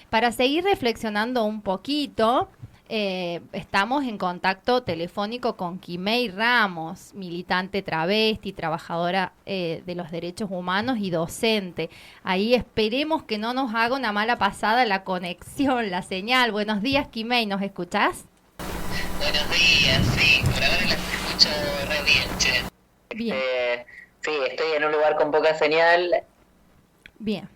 Para seguir reflexionando un poquito, estamos en contacto telefónico con Kimei Ramos, militante travesti, trabajadora de los derechos humanos y docente. Ahí esperemos que no nos haga una mala pasada la conexión, la señal. Buenos días, Kimei, ¿nos escuchás? Buenos días, sí, por ahora las escucho re bien, che. Bien, Sí, estoy en un lugar con poca señal, el bien.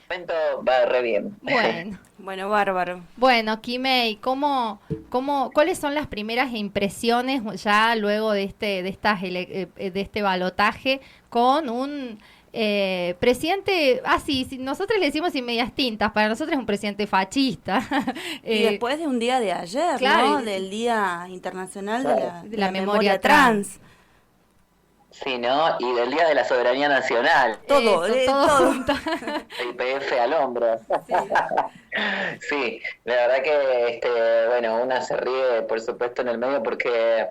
momento va re bien. Bueno. Bueno, bárbaro. Bueno, Kimei, ¿cuáles son las primeras impresiones ya luego de este balotaje con un presidente, sí, sí, nosotros le decimos sin medias tintas, para nosotros es un presidente fascista. Y después de un día de ayer, claro, ¿no? Del Día Internacional de Claro. la, de de la la memoria Memoria trans. Trans. Sí, ¿no? Y del Día de la Soberanía Nacional, Todo, Eso, todo todo. junto. IPF al hombro. Sí. Sí, la verdad que, bueno, una se ríe, por supuesto, en el medio porque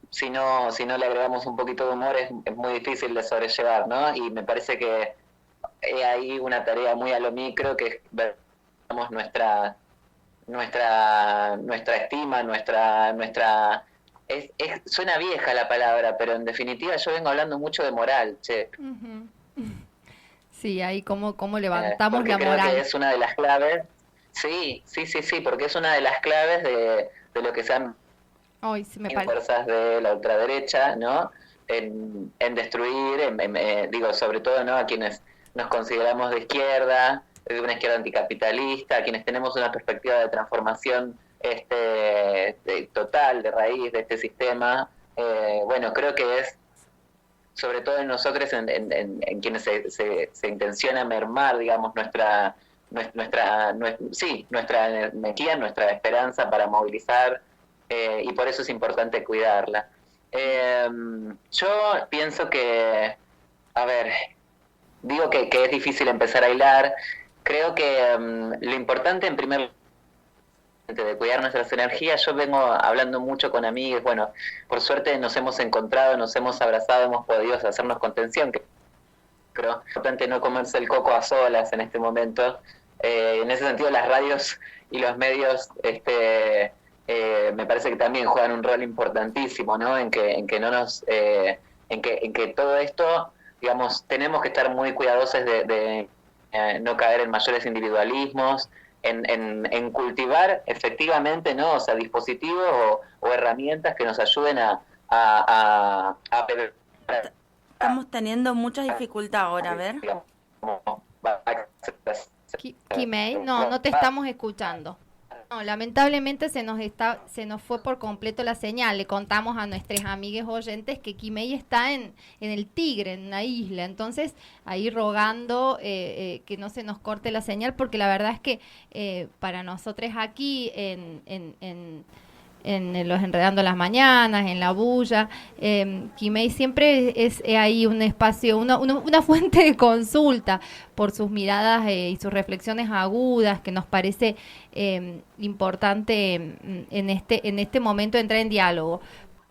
si no le agregamos un poquito de humor es muy difícil de sobrellevar, ¿no? Y me parece que hay ahí una tarea muy a lo micro que es ver digamos, nuestra estima, suena vieja la palabra, pero en definitiva yo vengo hablando mucho de moral, che, Ujú. Sí, ahí cómo levantamos porque la creo que moral. es una de las claves, sí, sí, sí, sí, porque es una de las claves de lo que se han Hoy se me parece. fuerzas de la ultraderecha, ¿no? En destruir, digo, sobre todo, ¿no? A quienes nos consideramos de izquierda, de una izquierda anticapitalista, a quienes tenemos una perspectiva de transformación total, de raíz de este sistema. Bueno, creo que es sobre todo en nosotros, en quienes se intenciona mermar, digamos, nuestra energía, nuestra esperanza para movilizar, y por eso es importante cuidarla. Yo pienso que, a ver, digo que es difícil empezar a hilar. Creo que lo importante en primer lugar de cuidar nuestras energías, yo vengo hablando mucho con amigos, bueno, por suerte nos hemos encontrado, nos hemos abrazado, hemos podido hacernos contención, que creo es importante no comerse el coco a solas en este momento. En ese sentido las radios y los medios me parece que también juegan un rol importantísimo, ¿no? En que no nos en que todo esto, digamos, tenemos que estar muy cuidadosos de no caer en mayores individualismos, en cultivar efectivamente, ¿no? O sea, dispositivos o herramientas que nos ayuden a Estamos teniendo mucha dificultad ahora, a ver. digamos, Kimei, no te estamos escuchando. No, lamentablemente se nos fue por completo la señal. Le contamos a nuestros amigues oyentes que Kimei está en el Tigre, en una isla. Entonces, ahí rogando que no se nos corte la señal, porque la verdad es que para nosotros aquí en los Enredando las Mañanas, en La Bulla. Kimei siempre es ahí un espacio, una fuente de consulta por sus miradas y sus reflexiones agudas, que nos parece importante en este momento entrar en diálogo.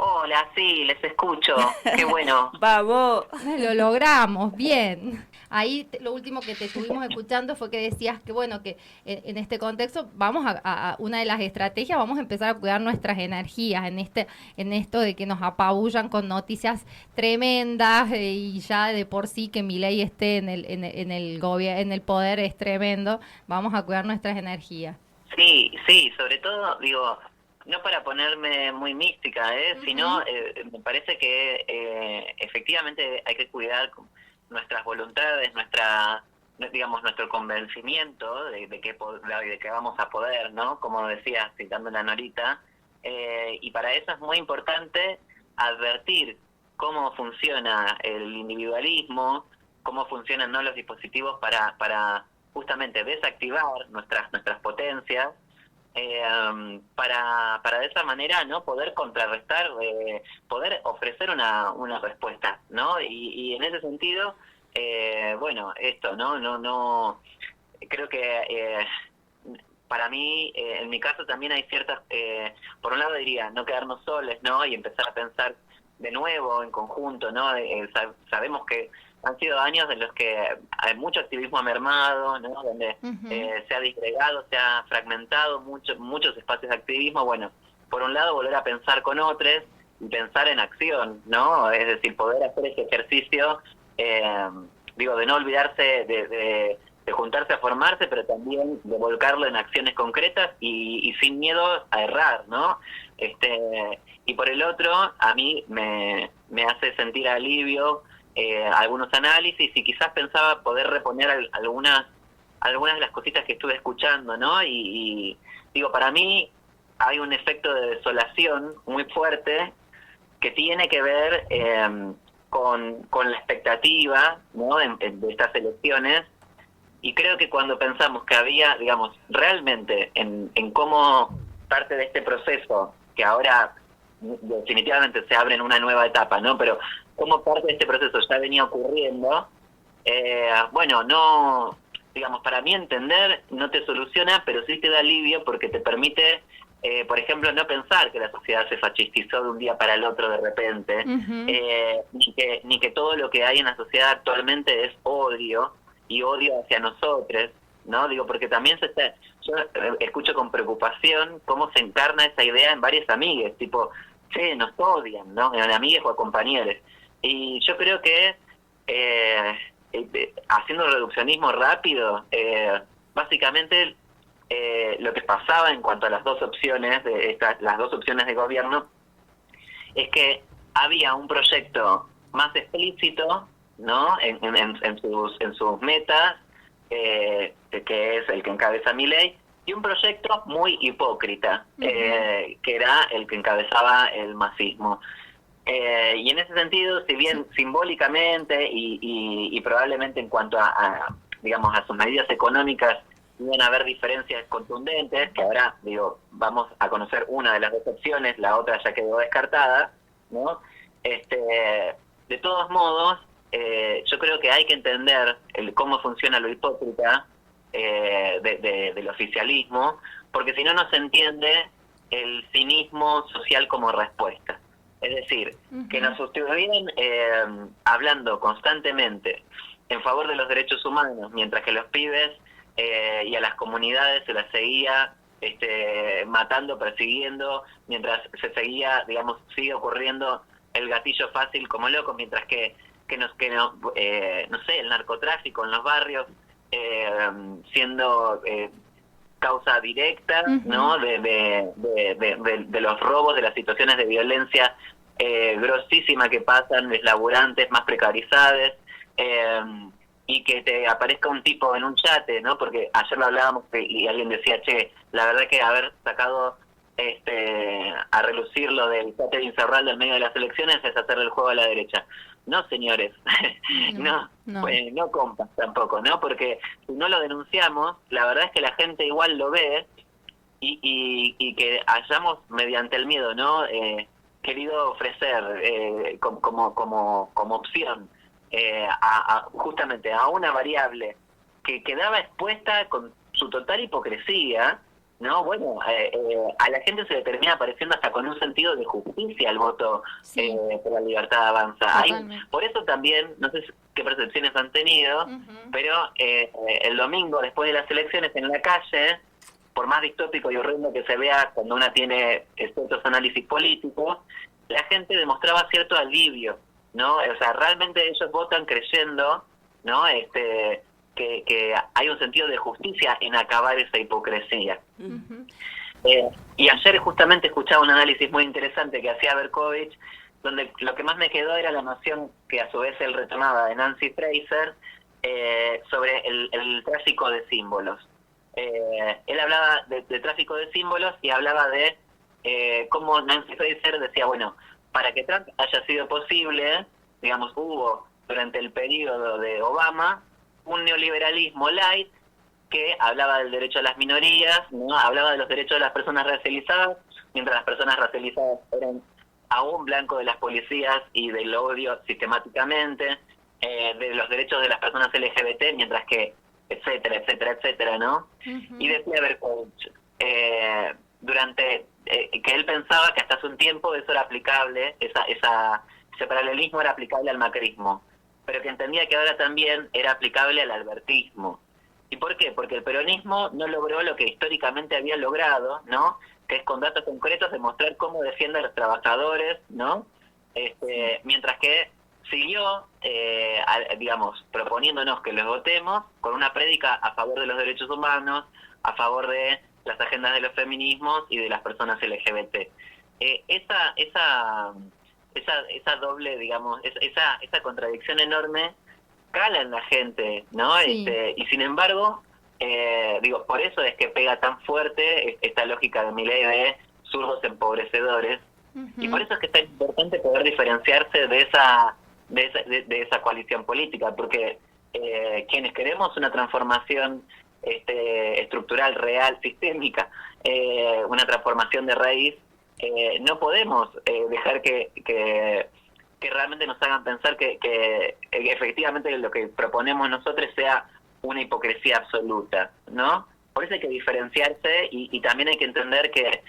Hola, sí, les escucho. Qué bueno. Vamos. Lo logramos, bien. Ahí lo último que te estuvimos escuchando fue que decías que, bueno, que en este contexto vamos a una de las estrategias, vamos a empezar a cuidar nuestras energías en esto de que nos apabullan con noticias tremendas y ya de por sí que Milei esté en el poder es tremendo. Vamos a cuidar nuestras energías. Sí, sí, sobre todo, digo, no para ponerme muy mística, sino me parece que efectivamente hay que cuidar nuestras voluntades, digamos, nuestro convencimiento de que vamos a poder, ¿no? Como decía, citando la Norita, y para eso es muy importante advertir cómo funciona el individualismo, cómo funcionan, ¿no?, los dispositivos para justamente desactivar nuestras potencias, para de esa manera no poder contrarrestar, poder ofrecer una respuesta, ¿no? Y en ese sentido, bueno, esto, no creo que para mí, en mi caso también hay ciertas, por un lado diría, no quedarnos soles, ¿no? Y empezar a pensar de nuevo, en conjunto, ¿no? Sabemos que han sido años en los que hay mucho activismo mermado, ¿no? Donde se ha disgregado, se ha fragmentado muchos espacios de activismo. Bueno, por un lado volver a pensar con otros y pensar en acción, ¿no? Es decir, poder hacer ese ejercicio, de no olvidarse de juntarse a formarse, pero también de volcarlo en acciones concretas y sin miedo a errar, ¿no? Y por el otro, a mí me hace sentir alivio algunos análisis, y quizás pensaba poder reponer algunas de las cositas que estuve escuchando, ¿no? Y digo, para mí hay un efecto de desolación muy fuerte que tiene que ver con la expectativa, ¿no? de estas elecciones. Y creo que cuando pensamos que había, digamos, realmente en cómo parte de este proceso, que ahora definitivamente se abre en una nueva etapa, ¿no? Pero cómo parte de este proceso ya venía ocurriendo, no, digamos, para mí entender no te soluciona, pero sí te da alivio porque te permite, por ejemplo, no pensar que la sociedad se fascistizó de un día para el otro de repente, ni que todo lo que hay en la sociedad actualmente es odio, y odio hacia nosotros, ¿no? Digo, porque también yo escucho con preocupación cómo se encarna esa idea en varias amigas, tipo, che, nos odian, ¿no? En amigas o compañeros. Y yo creo que haciendo reduccionismo rápido, básicamente lo que pasaba en cuanto a las dos opciones de gobierno es que había un proyecto más explícito, ¿no? en sus metas, que es el que encabeza Milei, y un proyecto muy hipócrita, que era el que encabezaba el masismo. Y en ese sentido, si bien simbólicamente y probablemente en cuanto digamos, a sus medidas económicas, iban a haber diferencias contundentes, que ahora, vamos a conocer una de las dos opciones, la otra ya quedó descartada, ¿no? De todos modos, yo creo que hay que entender cómo funciona lo hipócrita del oficialismo, porque si no, no se entiende el cinismo social como respuesta. Es decir, que nos estuvieran hablando constantemente en favor de los derechos humanos, mientras que los pibes y a las comunidades se las seguía matando, persiguiendo, mientras se seguía, digamos, sigue ocurriendo el gatillo fácil como loco, mientras no sé, el narcotráfico en los barrios siendo causa directa, ¿no? de los robos, de las situaciones de violencia grosísima que pasan, los laburantes más precarizados, y que te aparezca un tipo en un chate, ¿no? Porque ayer lo hablábamos y alguien decía, che, la verdad que haber sacado a relucir lo del chate de Insaurralde del medio de las elecciones es hacerle el juego a la derecha. No, señores, no compas tampoco, ¿no? Porque si no lo denunciamos, la verdad es que la gente igual lo ve y que hayamos, mediante el miedo, ¿no? Querido ofrecer como opción justamente a una variable que quedaba expuesta con su total hipocresía, ¿no? Bueno, a la gente se le termina pareciendo hasta con un sentido de justicia el voto por la libertad avanza. Por eso también, no sé qué percepciones han tenido, pero el domingo, después de las elecciones, en la calle, por más distópico y horrendo que se vea cuando una tiene ciertos análisis políticos, la gente demostraba cierto alivio, ¿no? O sea, realmente ellos votan creyendo, ¿no? Que hay un sentido de justicia en acabar esa hipocresía. Y ayer justamente escuchaba un análisis muy interesante que hacía Berkovich, donde lo que más me quedó era la noción que a su vez él retomaba de Nancy Fraser sobre el tráfico de símbolos. Él hablaba de tráfico de símbolos y hablaba de cómo Nancy Fraser decía, bueno, para que Trump haya sido posible, digamos, hubo durante el periodo de Obama un neoliberalismo light que hablaba del derecho a las minorías, ¿no? Hablaba de los derechos de las personas racializadas, mientras las personas racializadas eran aún blanco de las policías y del odio sistemáticamente, de los derechos de las personas LGBT, mientras que, etcétera, etcétera, etcétera, ¿no? Y decía Berkovich, que él pensaba que hasta hace un tiempo eso era aplicable, ese paralelismo era aplicable al macrismo. pero que entendía que ahora también era aplicable al albertismo. ¿Y por qué? Porque el peronismo no logró lo que históricamente había logrado, ¿no? Que es con datos concretos demostrar cómo defiende a los trabajadores, ¿no? Mientras que siguió, digamos, proponiéndonos que los votemos con una prédica a favor de los derechos humanos, a favor de las agendas de los feminismos y de las personas LGBT. Esa doble, digamos, esa contradicción enorme cala en la gente, ¿no? Sí. Y sin embargo, por eso es que pega tan fuerte esta lógica de Milei de zurdos empobrecedores, y por eso es que es tan importante poder diferenciarse de esa coalición política, porque quienes queremos una transformación estructural, real, sistémica, una transformación de raíz, no podemos dejar que realmente nos hagan pensar que efectivamente lo que proponemos nosotros sea una hipocresía absoluta, ¿no? Por eso hay que diferenciarse y también hay que entender que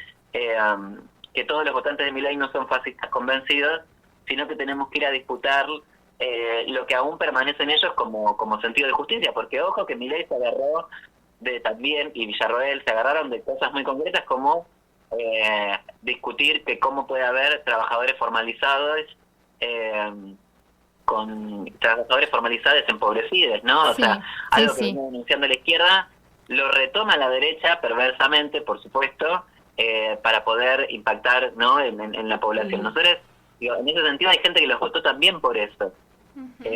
todos los votantes de Milei no son fascistas convencidos, sino que tenemos que ir a disputar lo que aún permanece en ellos como sentido de justicia, porque ojo que Milei se agarró también, y Villarroel se agarraron de cosas muy concretas como discutir que cómo puede haber trabajadores formalizados con trabajadores formalizados empobrecidos, ¿no? Sí, O sea, algo sí, que viene denunciando la izquierda, lo retoma la derecha perversamente, por supuesto, para poder impactar, ¿no? en la población. Nosotros, en ese sentido, hay gente que los votó también por eso. Sí.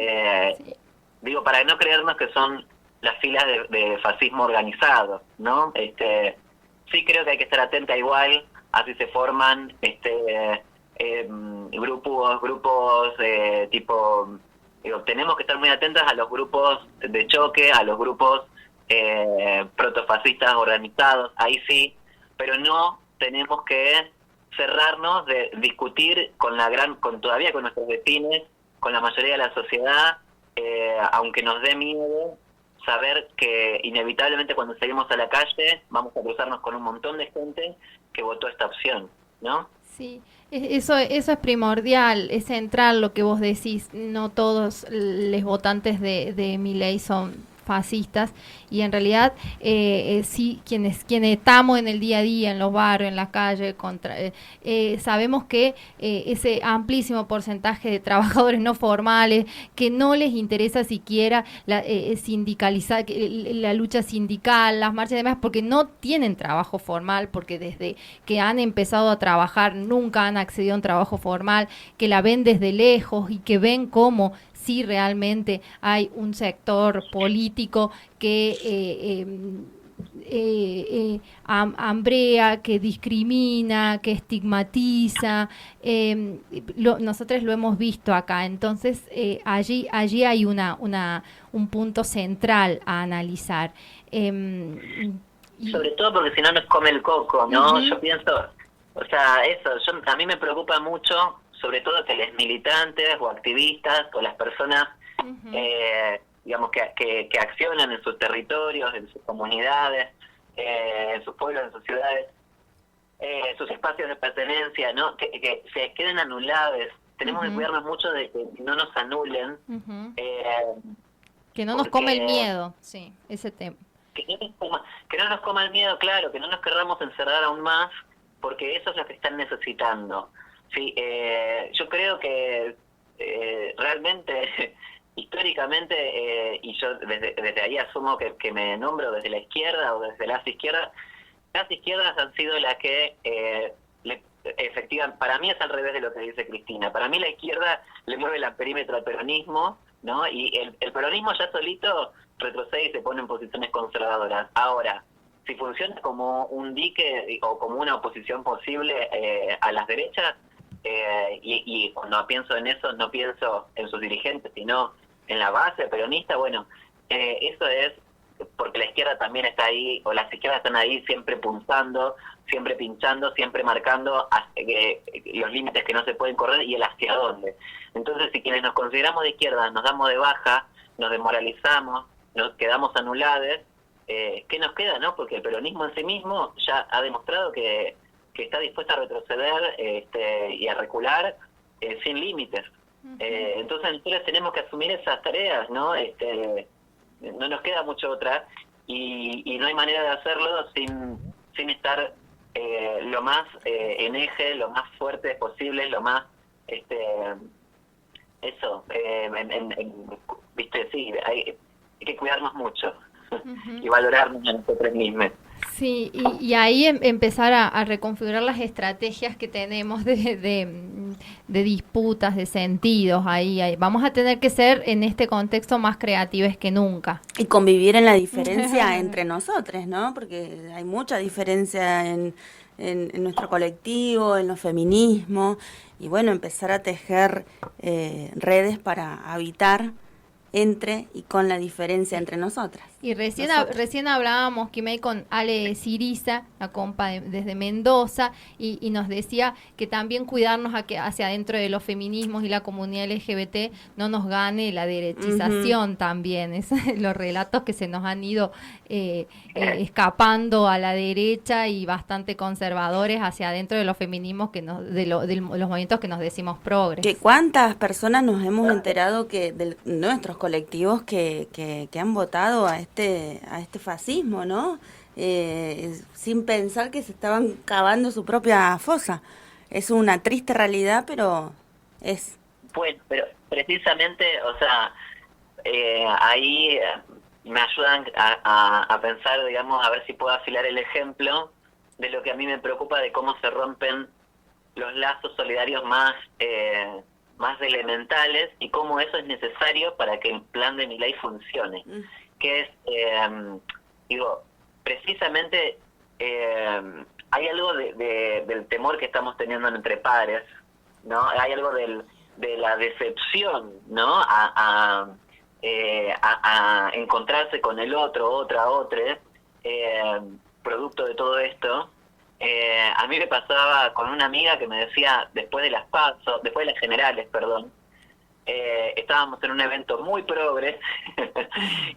Para no creernos que son las filas de fascismo organizado, ¿no? Sí creo que hay que estar atenta igual a si se forman grupos tipo, tenemos que estar muy atentos a los grupos de choque, a los grupos protofascistas organizados, ahí sí, pero no tenemos que cerrarnos de discutir todavía con nuestros vecinos, con la mayoría de la sociedad, aunque nos dé miedo saber que inevitablemente cuando salimos a la calle vamos a cruzarnos con un montón de gente que votó esta opción, ¿no? Sí, eso es primordial, es central lo que vos decís. No todos los votantes de Milei son fascistas y en realidad sí quienes estamos en el día a día en los barrios, en la calle, sabemos que ese amplísimo porcentaje de trabajadores no formales que no les interesa siquiera sindicalizar la lucha sindical, las marchas y demás, porque no tienen trabajo formal, porque desde que han empezado a trabajar nunca han accedido a un trabajo formal, que la ven desde lejos y que ven cómo sí realmente hay un sector político que hambrea, que discrimina, que estigmatiza. Nosotros lo hemos visto acá. Entonces, allí hay un punto central a analizar. Sobre todo porque si no nos come el coco, ¿no? Yo pienso, o sea, a mí me preocupa mucho, sobre todo que los militantes o activistas o las personas, digamos, que accionan en sus territorios, en sus comunidades, en sus pueblos, en sus ciudades, sus espacios de pertenencia, ¿no? Que se queden anulados. Tenemos que cuidarnos mucho de que no nos anulen. Que no nos come el miedo, sí, ese tema. Que no nos coma el miedo, claro, que no nos querramos encerrar aún más, porque eso es lo que están necesitando. Sí, yo creo que realmente, históricamente, y yo desde ahí asumo que me nombro desde la izquierda o desde las izquierdas han sido las que, efectivamente, para mí es al revés de lo que dice Cristina. Para mí la izquierda le mueve el perímetro al peronismo, ¿no? Y el peronismo ya solito retrocede y se pone en posiciones conservadoras. Ahora, si funciona como un dique o como una oposición posible a las derechas, y cuando pienso en eso, no pienso en sus dirigentes, sino en la base peronista, bueno, eso es porque la izquierda también está ahí, o las izquierdas están ahí siempre punzando, siempre pinchando, siempre marcando los límites que no se pueden correr y el hacia dónde. Entonces, si quienes nos consideramos de izquierda nos damos de baja, nos desmoralizamos, nos quedamos anulados, ¿qué nos queda, no? Porque el peronismo en sí mismo ya ha demostrado que está dispuesto a retroceder y a recular sin límites. Entonces nosotros tenemos que asumir esas tareas, ¿no? No nos queda mucho otra y no hay manera de hacerlo sin estar lo más en eje, lo más fuerte posible, lo más viste, sí, hay que cuidarnos mucho y valorarnos a nosotros mismos. Sí, y ahí empezar a reconfigurar las estrategias que tenemos de disputas, de sentidos. Ahí vamos a tener que ser en este contexto más creativos que nunca. Y convivir en la diferencia entre nosotros, ¿no? Porque hay mucha diferencia en nuestro colectivo, en los feminismos, y bueno, empezar a tejer redes para habitar entre y con la diferencia entre nosotras. Y recién hablábamos, Kimei, con Ale Siriza, la compa desde Mendoza, y nos decía que también cuidarnos hacia adentro de los feminismos y la comunidad LGBT no nos gane la derechización también. Los relatos que se nos han ido escapando a la derecha y bastante conservadores hacia adentro de los feminismos de los movimientos que nos decimos progres. Que cuántas personas nos hemos enterado que de nuestros colectivos que han votado a este fascismo, ¿no? Sin pensar que se estaban cavando su propia fosa. Es una triste realidad, pero es. Bueno, pero precisamente, o sea, ahí me ayudan a pensar, digamos, a ver si puedo afilar el ejemplo de lo que a mí me preocupa de cómo se rompen los lazos solidarios más elementales y cómo eso es necesario para que el plan de Milei funcione. Que es, precisamente hay algo del temor que estamos teniendo entre pares, ¿no? Hay algo de la decepción, ¿no? A encontrarse con el otro, otra, producto de todo esto. A mí me pasaba con una amiga que me decía, después de las generales, estábamos en un evento muy progre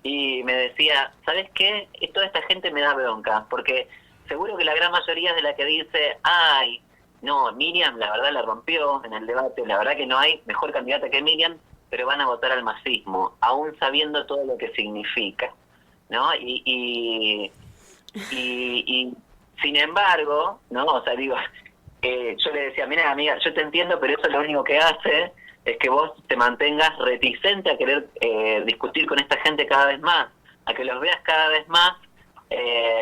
y me decía, ¿sabes qué? Toda esta gente me da bronca, porque seguro que la gran mayoría es de la que dice, ay, no, Miriam la verdad la rompió en el debate, la verdad que no hay mejor candidata que Miriam, pero van a votar al masismo, aún sabiendo todo lo que significa, ¿no? Y sin embargo, ¿no? O sea, digo, yo le decía, mira amiga, yo te entiendo, pero eso lo único que hace es que vos te mantengas reticente a querer discutir con esta gente cada vez más, a que los veas cada vez más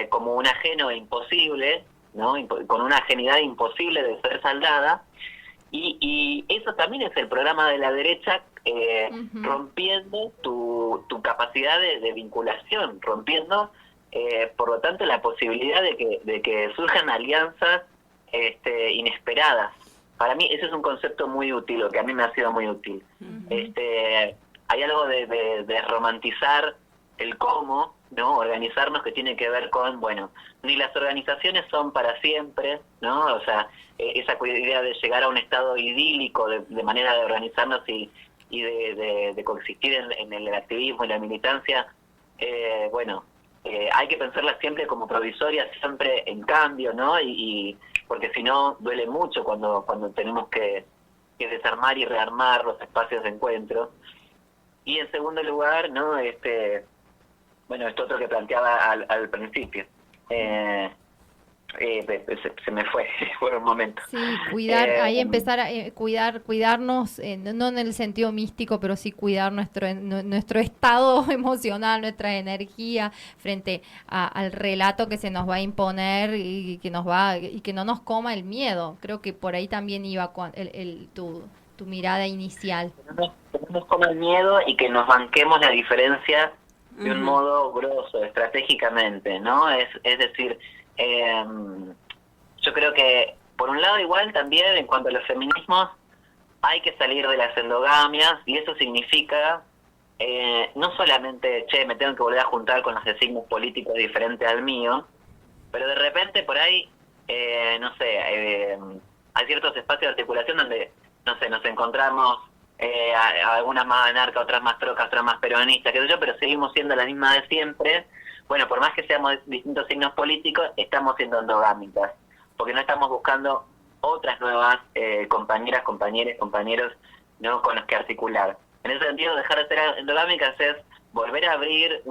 como un ajeno e imposible, ¿no? Con una ajenidad imposible de ser saldada, y eso también es el programa de la derecha, rompiendo tu capacidad de vinculación, rompiendo, por lo tanto, la posibilidad de que surjan alianzas inesperadas. Para mí ese es un concepto muy útil, o que a mí me ha sido muy útil. Hay algo de romantizar el cómo, ¿no? Organizarnos, que tiene que ver con, bueno, ni las organizaciones son para siempre, ¿no? O sea, esa idea de llegar a un estado idílico de manera de organizarnos y de coexistir en el activismo y la militancia, hay que pensarla siempre como provisoria, siempre en cambio, ¿no? Y porque si no duele mucho cuando tenemos que desarmar y rearmar los espacios de encuentro. Y en segundo lugar, ¿no? Esto otro que planteaba al principio. Se me fue por un momento. Sí, ahí empezar a cuidarnos, no en el sentido místico, pero sí cuidar nuestro estado emocional, nuestra energía frente al relato que se nos va a imponer y que no nos coma el miedo. Creo que por ahí también iba tu mirada inicial. Que no nos coma el miedo y que nos banquemos la diferencia de un modo grosso, estratégicamente, ¿no? Es decir, yo creo que por un lado igual también en cuanto a los feminismos hay que salir de las endogamias, y eso significa no solamente, me tengo que volver a juntar con los designios políticos diferentes al mío, pero de repente por ahí, hay ciertos espacios de articulación donde, nos encontramos, algunas más anarcas, otras más trocas, otras más peronistas, qué sé yo, pero seguimos siendo la misma de siempre. Bueno, por más que seamos distintos signos políticos, estamos siendo endogámicas, porque no estamos buscando otras nuevas compañeras, compañeros ¿no? Con los que articular. En ese sentido, dejar de ser endogámicas es volver a abrir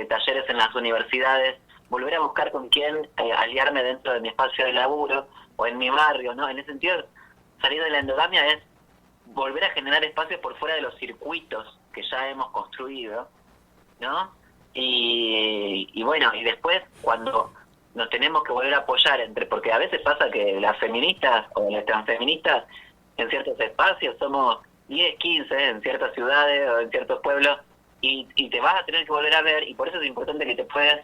talleres en las universidades, volver a buscar con quién aliarme dentro de mi espacio de laburo o en mi barrio, ¿no? En ese sentido, salir de la endogamia es volver a generar espacios por fuera de los circuitos que ya hemos construido, ¿no? Y bueno, y después cuando nos tenemos que volver a apoyar porque a veces pasa que las feministas o las transfeministas en ciertos espacios somos 10, 15 en ciertas ciudades o en ciertos pueblos y te vas a tener que volver a ver, y por eso es importante que te puedas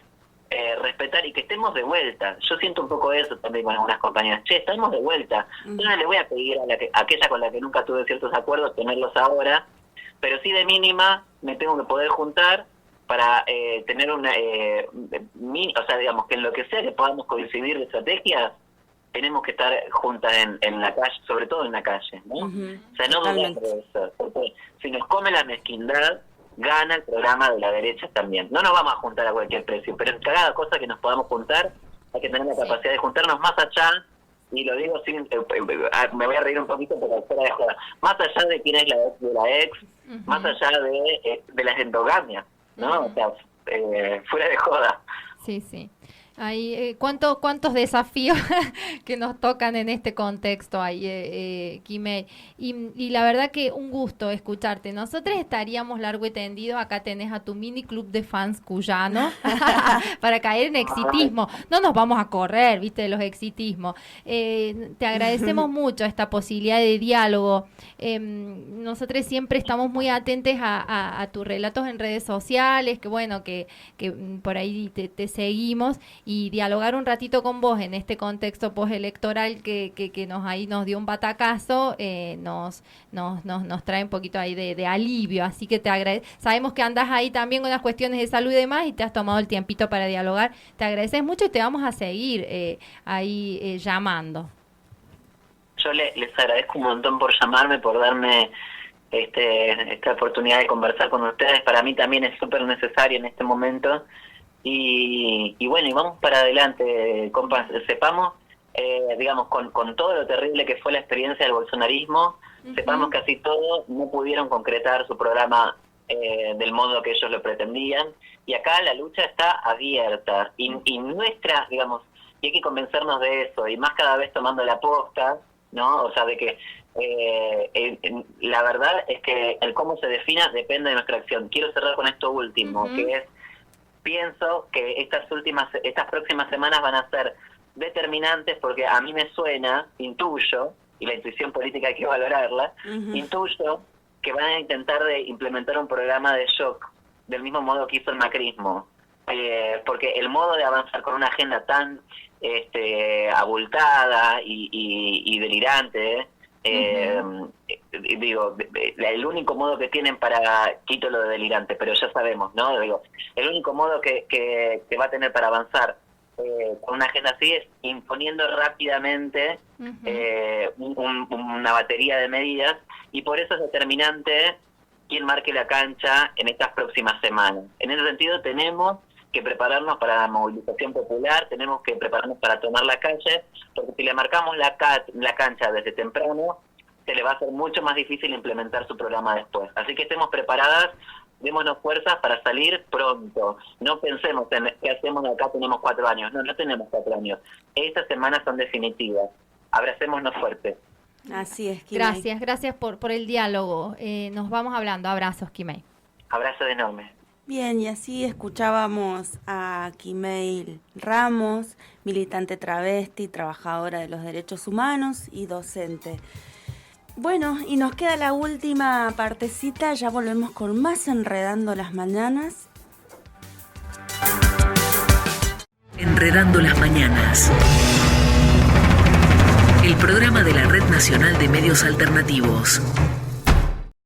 respetar y que estemos de vuelta. Yo siento un poco eso también con algunas compañeras. Che, estamos de vuelta. Yo no le voy a pedir a aquella con la que nunca tuve ciertos acuerdos tenerlos ahora, pero sí de mínima me tengo que poder juntar para tener una... o sea, digamos, que en lo que sea que podamos coincidir de estrategias, tenemos que estar juntas en la calle, sobre todo en la calle, ¿no? O sea, no dudar de eso, porque si nos come la mezquindad, gana el programa de la derecha también. No nos vamos a juntar a cualquier precio, pero en cada cosa que nos podamos juntar, hay que tener la capacidad de juntarnos más allá, y lo digo sin... me voy a reír un poquito, pero fuera de joda. Más allá de quién es la ex de la ex, más allá de las endogamias, ¿no? O sea, fuera de joda. Sí, sí. Hay, ¿cuántos desafíos que nos tocan en este contexto ahí, Quimei? Y la verdad que un gusto escucharte. Nosotros estaríamos largo y tendido. Acá tenés a tu mini club de fans cuyano para caer en exitismo. No nos vamos a correr, viste, de los exitismos. Te agradecemos mucho esta posibilidad de diálogo. Nosotros siempre estamos muy atentos a tus relatos en redes sociales, que bueno, que por ahí te seguimos, y dialogar un ratito con vos en este contexto postelectoral que nos dio un batacazo, nos trae un poquito ahí de alivio. Así que te sabemos que andás ahí también con las cuestiones de salud y demás, y te has tomado el tiempito para dialogar. Te agradeces mucho y te vamos a seguir ahí llamando. Yo les agradezco un montón por llamarme, por darme esta oportunidad de conversar con ustedes. Para mí también es súper necesario en este momento. Y bueno, y vamos para adelante, compas. Sepamos, digamos, con todo lo terrible que fue la experiencia del bolsonarismo, sepamos que así todos no pudieron concretar su programa del modo que ellos lo pretendían. Y acá la lucha está abierta. Y nuestra, digamos, y hay que convencernos de eso, y más cada vez tomando la posta, ¿no? O sea, de que la verdad es que el cómo se defina depende de nuestra acción. Quiero cerrar con esto último, que es: pienso que estas próximas semanas van a ser determinantes, porque a mí me suena, intuyo, y la intuición política hay que valorarla, intuyo que van a intentar de implementar un programa de shock, del mismo modo que hizo el macrismo, porque el modo de avanzar con una agenda tan abultada y delirante, digo, el único modo que tienen para, quito lo de delirante, pero ya sabemos, ¿no? Digo, el único modo que va a tener para avanzar con una agenda así es imponiendo rápidamente una batería de medidas, y por eso es determinante quién marque la cancha en estas próximas semanas. En ese sentido tenemos que prepararnos para la movilización popular, tenemos que prepararnos para tomar la calle, porque si le marcamos la cancha desde temprano, se le va a hacer mucho más difícil implementar su programa después. Así que estemos preparadas, démonos fuerzas para salir pronto. No pensemos en qué hacemos acá, tenemos 4 años. No tenemos 4 años. Estas semanas son definitivas. Abracémonos fuerte. Así es, Quimei. Gracias por el diálogo. Nos vamos hablando. Abrazos, Quimei. Abrazo enorme. Bien, y así escuchábamos a Quimei Ramos, militante travesti, trabajadora de los derechos humanos y docente. Bueno, y nos queda la última partecita, ya volvemos con más Enredando las Mañanas. Enredando las Mañanas. El programa de la Red Nacional de Medios Alternativos.